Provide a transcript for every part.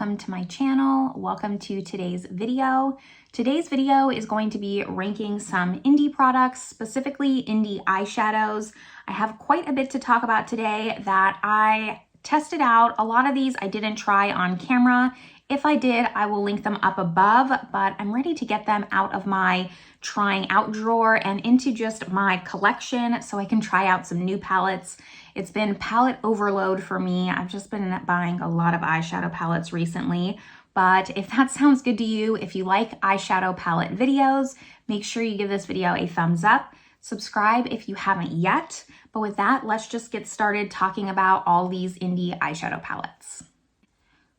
welcome to my channel. Welcome to today's video. Today's video is going to be ranking some indie products, specifically indie eyeshadows. I have quite a bit to talk about today that I tested out. A lot of these I didn't try on camera. If I did, I will link them up above, but I'm ready to get them out of my trying out drawer and into just my collection so I can try out some new palettes. It's been palette overload for me. I've just been buying a lot of eyeshadow palettes recently, but if that sounds good to you, if you like eyeshadow palette videos, make sure you give this video a thumbs up. Subscribe if you haven't yet. But with that, let's just get started talking about all these indie eyeshadow palettes.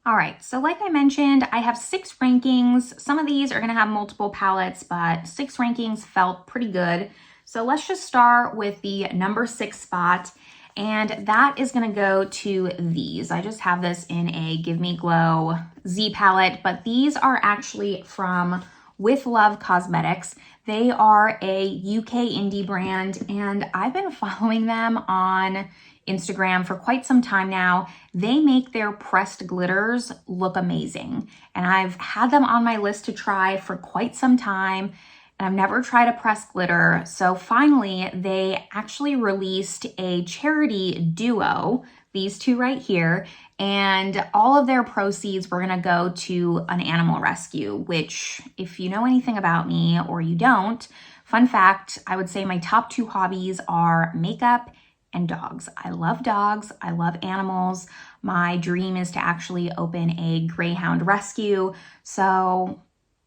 All right, so like I mentioned, I have 6 rankings. Some of these are gonna have multiple palettes, but 6 rankings felt pretty good. So let's just start with the number 6 spot, and that is gonna go to these. I just have this in a Give Me Glow Z palette, but these are actually from With Love Cosmetics. They are a UK indie brand, and I've been following them on Instagram for quite some time now. They make their pressed glitters look amazing, and I've had them on my list to try for quite some time, and I've never tried a pressed glitter. So finally, they actually released a charity duo, these two right here, and all of their proceeds were gonna go to an animal rescue, which if you know anything about me or you don't, fun fact, I would say my top 2 hobbies are makeup and dogs. I love dogs, I love animals. My dream is to actually open a greyhound rescue. So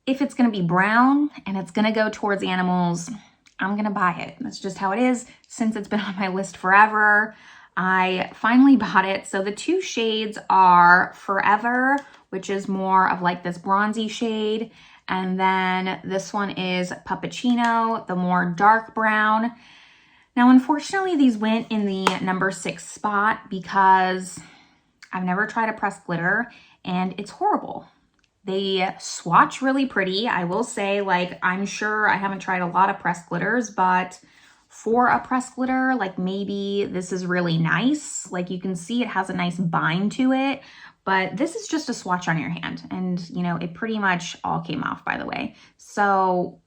if it's gonna be brown and it's gonna go towards animals, I'm gonna buy it. That's just how it is. Since it's been on my list forever, I finally bought it. So the 2 shades are Forever, which is more of like this bronzy shade. And then this one is Puppuccino, the more dark brown. Now, unfortunately, these went in the number 6 spot because I've never tried a pressed glitter and it's horrible. They swatch really pretty. I will say, like, I'm sure I haven't tried a lot of pressed glitters, but for a pressed glitter, like maybe this is really nice. Like you can see it has a nice bind to it, but this is just a swatch on your hand. And you know, it pretty much all came off, by the way. So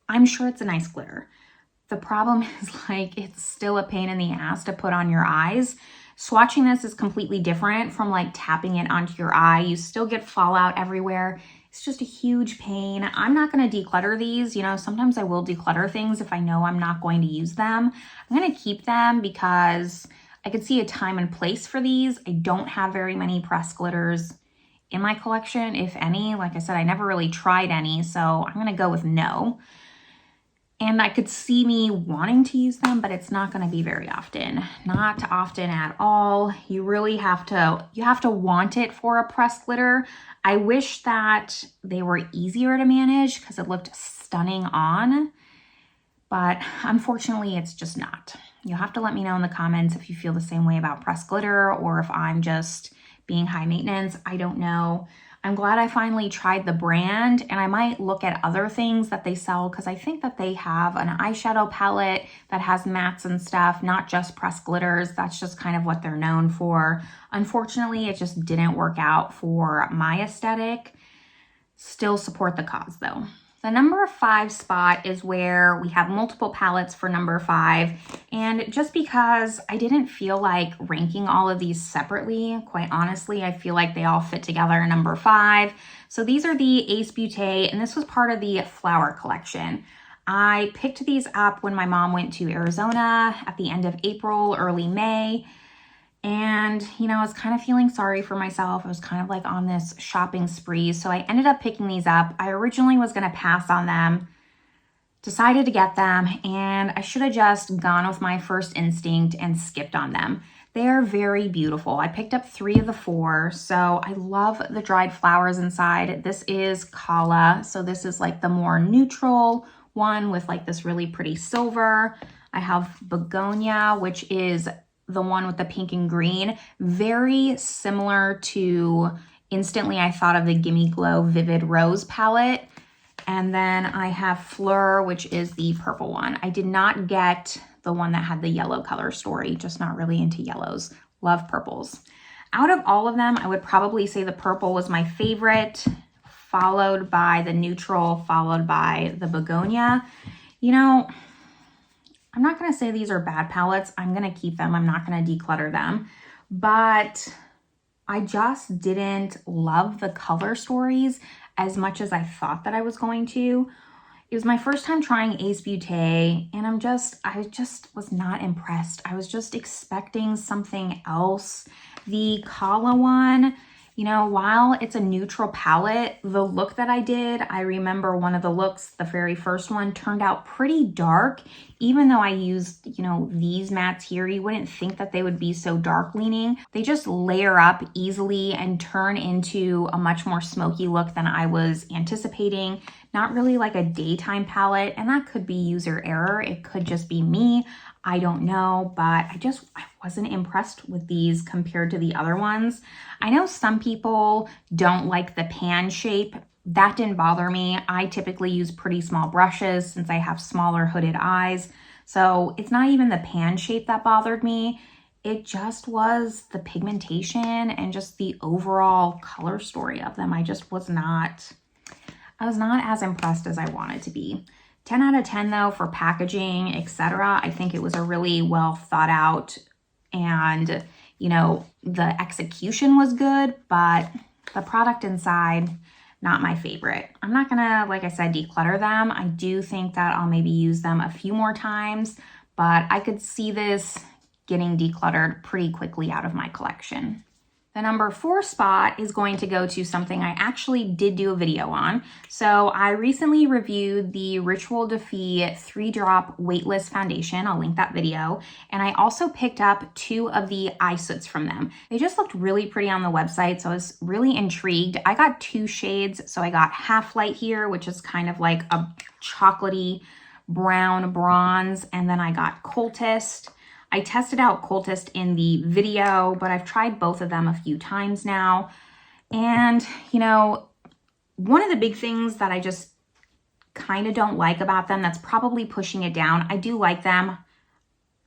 I'm sure it's a nice glitter. The problem is, like, it's still a pain in the ass to put on your eyes. Swatching this is completely different from like tapping it onto your eye. You still get fallout everywhere. It's just a huge pain. I'm not gonna declutter these. You know, sometimes I will declutter things if I know I'm not going to use them. I'm gonna keep them because I could see a time and place for these. I don't have very many pressed glitters in my collection, if any. Like I said, I never really tried any, so I'm gonna go with no. And I could see me wanting to use them, but it's not going to be very often. Not often at all. You really have to want it for a pressed glitter. I wish that they were easier to manage because it looked stunning on, but unfortunately it's just not. You'll have to let me know in the comments if you feel the same way about pressed glitter or if I'm just being high maintenance. I don't know. I'm glad I finally tried the brand, and I might look at other things that they sell because I think that they have an eyeshadow palette that has mattes and stuff, not just pressed glitters. That's just kind of what they're known for. Unfortunately, it just didn't work out for my aesthetic. Still support the cause though. The number 5 spot is where we have multiple palettes for number 5. And just because I didn't feel like ranking all of these separately, quite honestly, I feel like they all fit together in number 5. So these are the Ace Beauté, and this was part of the Flower collection. I picked these up when my mom went to Arizona at the end of April, early May. And, you know, I was kind of feeling sorry for myself. I was kind of like on this shopping spree. So I ended up picking these up. I originally was going to pass on them, decided to get them, and I should have just gone with my first instinct and skipped on them. They are very beautiful. I picked up 3 of the 4. So I love the dried flowers inside. This is Kala. So this is like the more neutral one with like this really pretty silver. I have Begonia, which is the one with the pink and green, very similar to, instantly I thought of the Gimme Glow Vivid Rose palette. And then I have Fleur, which is the purple one. I did not get the one that had the yellow color story, just not really into yellows. Love purples. Out of all of them, I would probably say the purple was my favorite, followed by the neutral, followed by the begonia. You know, I'm not going to say these are bad palettes. I'm going to keep them. I'm not going to declutter them. But I just didn't love the color stories as much as I thought that I was going to. It was my first time trying Ace Beauté, and I just was not impressed. I was just expecting something else. The Kala one, you know, while it's a neutral palette, the look that I did, I remember one of the looks, the very first one, turned out pretty dark. Even though I used, you know, these mattes here, you wouldn't think that they would be so dark leaning. They just layer up easily and turn into a much more smoky look than I was anticipating. Not really like a daytime palette, and that could be user error. It could just be me. I don't know, but I wasn't impressed with these compared to the other ones. I know some people don't like the pan shape. That didn't bother me. I typically use pretty small brushes since I have smaller hooded eyes. So it's not even the pan shape that bothered me. It just was the pigmentation and just the overall color story of them. I was not as impressed as I wanted to be. 10 out of 10 though for packaging, etc. I think it was a really well thought out, and you know, the execution was good, but the product inside, not my favorite. I'm not gonna, like I said, declutter them. I do think that I'll maybe use them a few more times, but I could see this getting decluttered pretty quickly out of my collection. The number 4 spot is going to go to something I actually did do a video on. So I recently reviewed the Ritual Defee 3-drop weightless foundation. I'll link that video. And I also picked up 2 of the eye soots from them. They just looked really pretty on the website, so I was really intrigued. I got 2 shades. So I got Half Light here, which is kind of like a chocolatey brown bronze. And then I got Cultist. I tested out Cultist in the video, but I've tried both of them a few times now. And, you know, one of the big things that I just kind of don't like about them, that's probably pushing it down. I do like them,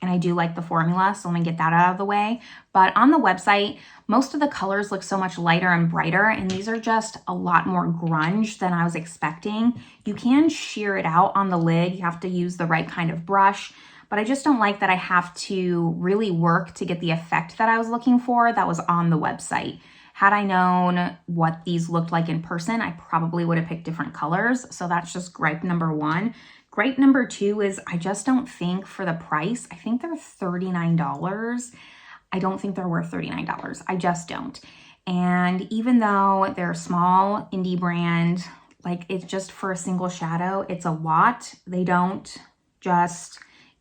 and I do like the formula, so let me get that out of the way. But on the website, most of the colors look so much lighter and brighter, and these are just a lot more grunge than I was expecting. You can shear it out on the lid. You have to use the right kind of brush. But I just don't like that I have to really work to get the effect that I was looking for that was on the website. Had I known what these looked like in person, I probably would have picked different colors. So that's just gripe number 1. Gripe number 2 is I just don't think for the price, I think they're $39. I don't think they're worth $39. I just don't. And even though they're a small indie brand, like it's just for a single shadow, it's a lot. They don't just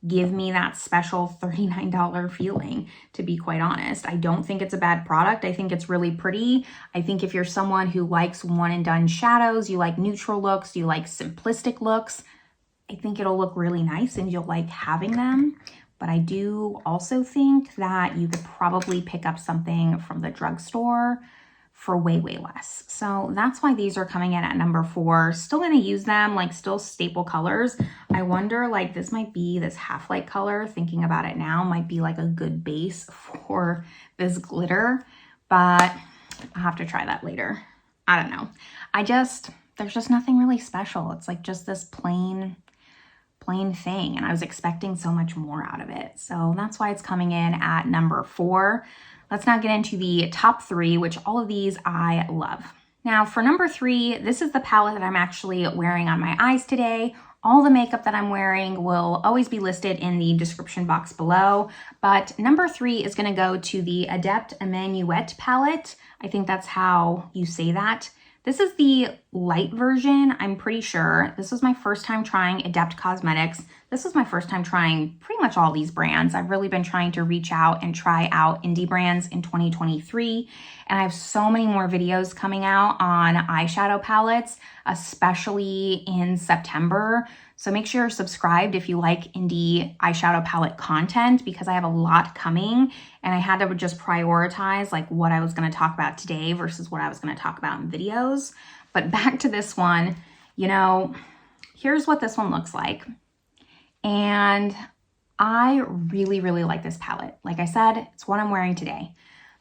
give me that special $39 feeling, to be quite honest. I don't think it's a bad product. I think it's really pretty. I think if you're someone who likes one and done shadows, you like neutral looks, you like simplistic looks, I think it'll look really nice and you'll like having them. But I do also think that you could probably pick up something from the drugstore for way, way less. So that's why these are coming in at number 4. Still gonna use them, like still staple colors. I wonder, like this might be this Half-Light color, thinking about it now, might be like a good base for this glitter, but I'll have to try that later. I don't know. There's just nothing really special. It's like just this plain thing, and I was expecting so much more out of it. So that's why it's coming in at number 4. Let's now get into the top 3, which all of these I love. Now for number 3, this is the palette that I'm actually wearing on my eyes today. All the makeup that I'm wearing will always be listed in the description box below, but number 3 is gonna go to the Adept Emmanuette palette. I think that's how you say that. This is the light version, I'm pretty sure. This was my first time trying Adept Cosmetics. This was my first time trying pretty much all these brands. I've really been trying to reach out and try out indie brands in 2023. And I have so many more videos coming out on eyeshadow palettes, especially in September. So make sure you're subscribed if you like indie eyeshadow palette content, because I have a lot coming and I had to just prioritize like what I was going to talk about today versus what I was going to talk about in videos. But back to this one, you know, here's what this one looks like. And I really, really like this palette. Like I said, it's what I'm wearing today.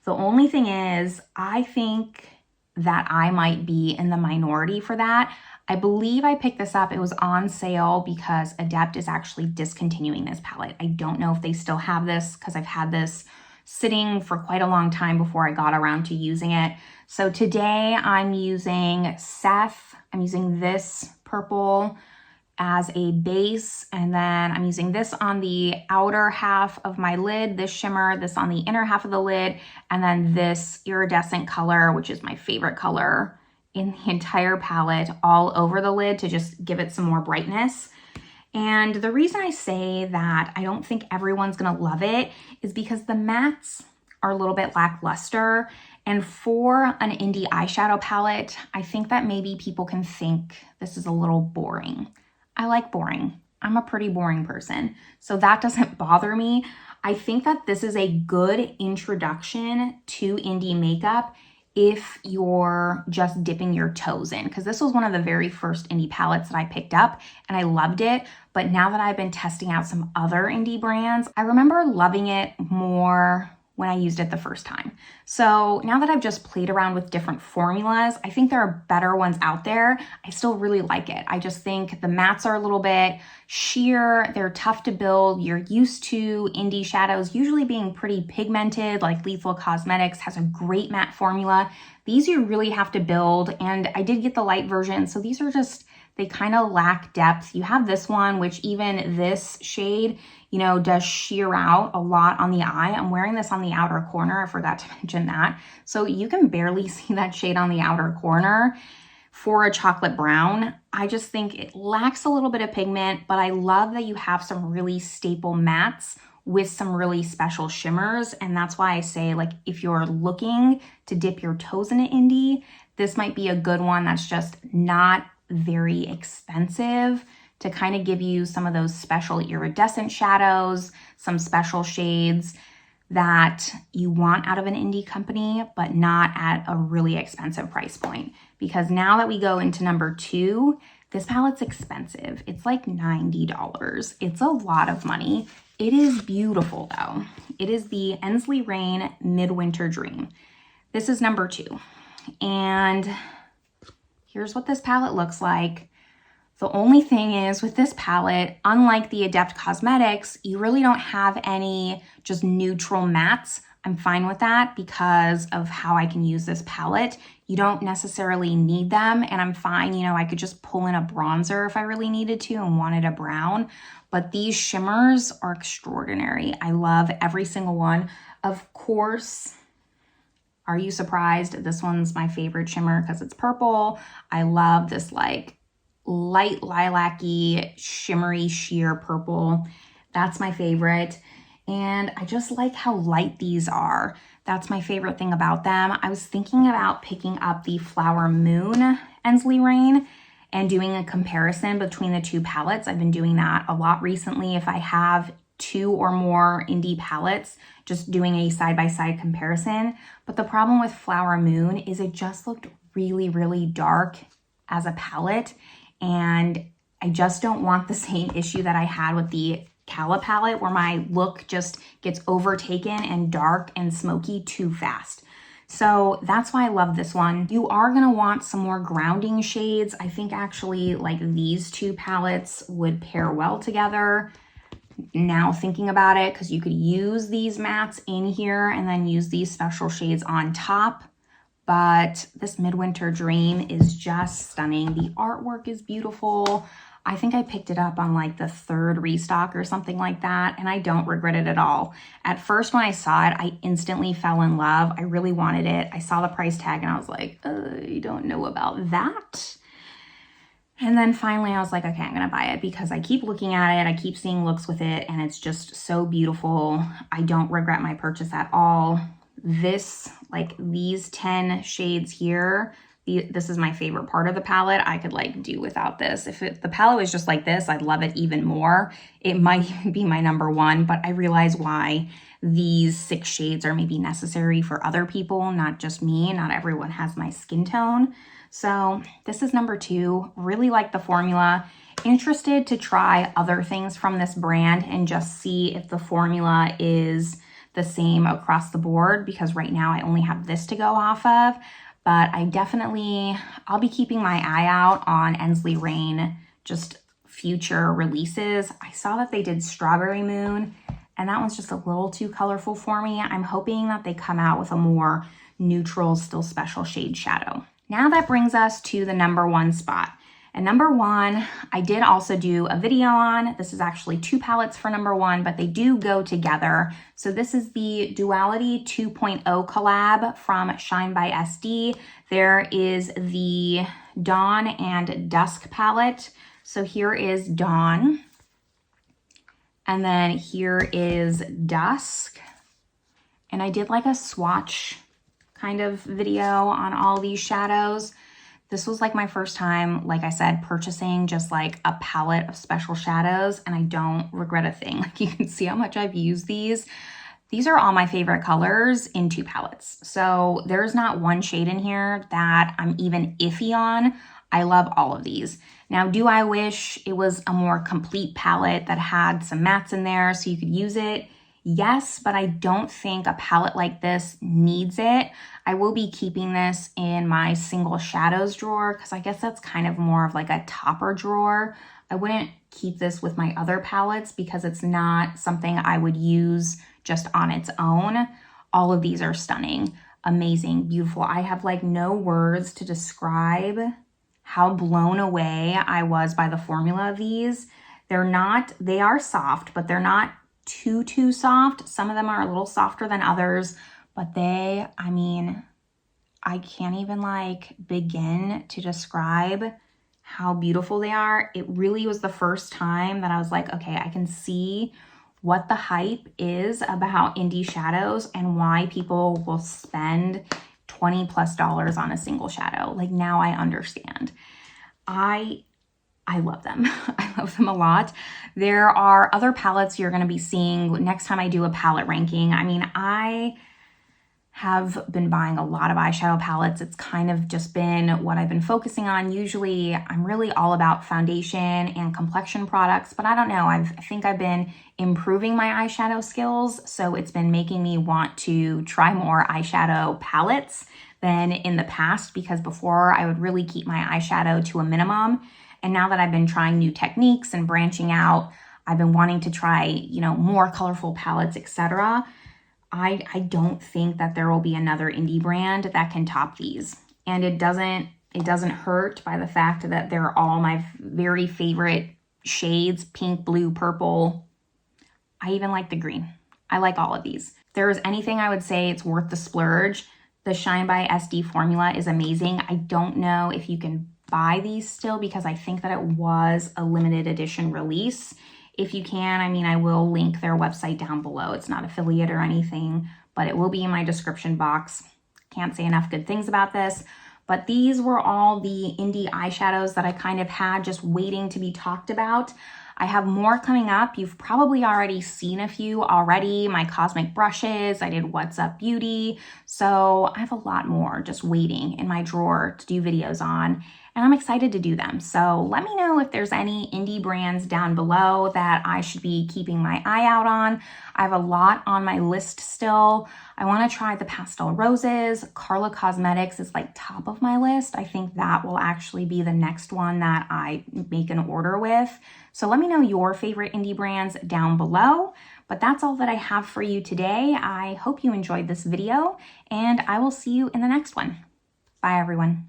The only thing is, I think that I might be in the minority for that. I believe I picked this up. It was on sale because Adept is actually discontinuing this palette. I don't know if they still have this because I've had this sitting for quite a long time before I got around to using it. So today I'm using Seth. I'm using this purple as a base, and then I'm using this on the outer half of my lid, this shimmer, this on the inner half of the lid, and then this iridescent color, which is my favorite color in the entire palette, all over the lid to just give it some more brightness. And the reason I say that I don't think everyone's gonna love it is because the mattes are a little bit lackluster. And for an indie eyeshadow palette, I think that maybe people can think this is a little boring. I like boring. I'm a pretty boring person, so that doesn't bother me. I think that this is a good introduction to indie makeup if you're just dipping your toes in, because this was one of the very first indie palettes that I picked up and I loved it. But now that I've been testing out some other indie brands, I remember loving it more when I used it the first time. So now that I've just played around with different formulas, I think there are better ones out there. I still really like it. I just think the mattes are a little bit sheer. They're tough to build. You're used to indie shadows usually being pretty pigmented, like Lethal Cosmetics has a great matte formula. These you really have to build, and I did get the light version, so these are just, they kind of lack depth. You have this one, which even this shade, you know, does sheer out a lot on the eye. I'm wearing this on the outer corner. I forgot to mention that. So you can barely see that shade on the outer corner for a chocolate brown. I just think it lacks a little bit of pigment, but I love that you have some really staple mattes with some really special shimmers. And that's why I say, like, if you're looking to dip your toes in an indie, this might be a good one that's just not very expensive to kind of give you some of those special iridescent shadows, some special shades that you want out of an indie company, but not at a really expensive price point. Because now that we go into number 2, this palette's expensive. It's like $90. It's a lot of money. It is beautiful though. It is the Ensley Rain Midwinter Dream. This is number 2. And here's what this palette looks like. The only thing is with this palette, unlike the Adept Cosmetics, you really don't have any just neutral mattes. I'm fine with that because of how I can use this palette. You don't necessarily need them, and I'm fine. You know, I could just pull in a bronzer if I really needed to and wanted a brown, but these shimmers are extraordinary. I love every single one. Of course, are you surprised? This one's my favorite shimmer because it's purple. I love this like light lilac-y, shimmery, sheer purple. That's my favorite. And I just like how light these are. That's my favorite thing about them. I was thinking about picking up the Flower Moon Ensley Rain and doing a comparison between the two palettes. I've been doing that a lot recently. If I have 2 or more indie palettes, just doing a side-by-side comparison. But the problem with Flower Moon is it just looked really, really dark as a palette. And I just don't want the same issue that I had with the Cala palette where my look just gets overtaken and dark and smoky too fast. So that's why I love this one. You are gonna want some more grounding shades. I think actually like these 2 palettes would pair well together. Now thinking about it, because you could use these mattes in here and then use these special shades on top. But this Midwinter Dream is just stunning. The artwork is beautiful. I think I picked it up on like the 3rd restock or something like that, and I don't regret it at all. At first when I saw it, I instantly fell in love. I really wanted it. I saw the price tag and I was like, I don't know about that. And then finally I was like, okay, I'm gonna buy it because I keep looking at it, I keep seeing looks with it, and it's just so beautiful. I don't regret my purchase at all. This, like these 10 shades here, this is my favorite part of the palette. I could like do without this. If the palette was just like this, I'd love it even more. It might be my number 1, but I realize why these 6 shades are maybe necessary for other people, not just me. Not everyone has my skin tone. So this is number 2. Really like the formula. Interested to try other things from this brand and just see if the formula is the same across the board because right now I only have this to go off of. But I'll be keeping my eye out on Ensley Rain, just future releases. I saw that they did Strawberry Moon, and that one's just a little too colorful for me. I'm hoping that they come out with a more neutral, still special shade shadow. Now that brings us to the #1 spot. And #1, I did also do a video on. This is actually 2 palettes for #1, but they do go together. So this is the Duality 2.0 collab from Shine by SD. There is the Dawn and Dusk palette. So here is Dawn. And then here is Dusk. And I did like a swatch kind of video on all these shadows. This was like my first time, like I said, purchasing just like a palette of special shadows, and I don't regret a thing. Like you can see how much I've used these. These are all my favorite colors in 2 palettes. So there's not one shade in here that I'm even iffy on. I love all of these. Now, do I wish it was a more complete palette that had some mattes in there so you could use it? Yes, but I don't think a palette like this needs it. I will be keeping this in my single shadows drawer because I guess that's kind of more of like a topper drawer. I wouldn't keep this with my other palettes because it's not something I would use just on its own. All of these are stunning, amazing, beautiful. I have like no words to describe how blown away I was by the formula of these. They are soft, but they're not too soft. Some of them are a little softer than others, but I can't even like begin to describe how beautiful they are. It really was the first time that I was like, okay, I can see what the hype is about indie shadows and why people will spend $20+ on a single shadow. Like now I understand. I love them. I love them a lot. There are other palettes you're going to be seeing next time I do a palette ranking. I mean, I have been buying a lot of eyeshadow palettes. It's kind of just been what I've been focusing on. Usually I'm really all about foundation and complexion products, but I don't know. I think I've been improving my eyeshadow skills. So it's been making me want to try more eyeshadow palettes than in the past, because before I would really keep my eyeshadow to a minimum. And now that I've been trying new techniques and branching out, I've been wanting to try, more colorful palettes, etc. I don't think that there will be another indie brand that can top these. And it doesn't hurt by the fact that they're all my very favorite shades: pink, blue, purple. I even like the green. I like all of these. If there's anything I would say it's worth the splurge, the Shine by SD formula is amazing. I don't know if you can buy these still because I think that it was a limited edition release. If you can, I will link their website down below. It's not affiliate or anything, but it will be in my description box. Can't say enough good things about this, but these were all the indie eyeshadows that I kind of had just waiting to be talked about. I have more coming up. You've probably already seen a few already. My cosmic brushes, I did What's Up Beauty. So I have a lot more just waiting in my drawer to do videos on, and I'm excited to do them. So let me know if there's any indie brands down below that I should be keeping my eye out on. I have a lot on my list still. I want to try the Pastel Roses. Carla Cosmetics is like top of my list. I think that will actually be the next one that I make an order with. So let me know your favorite indie brands down below. But that's all that I have for you today. I hope you enjoyed this video, and I will see you in the next one. Bye, everyone.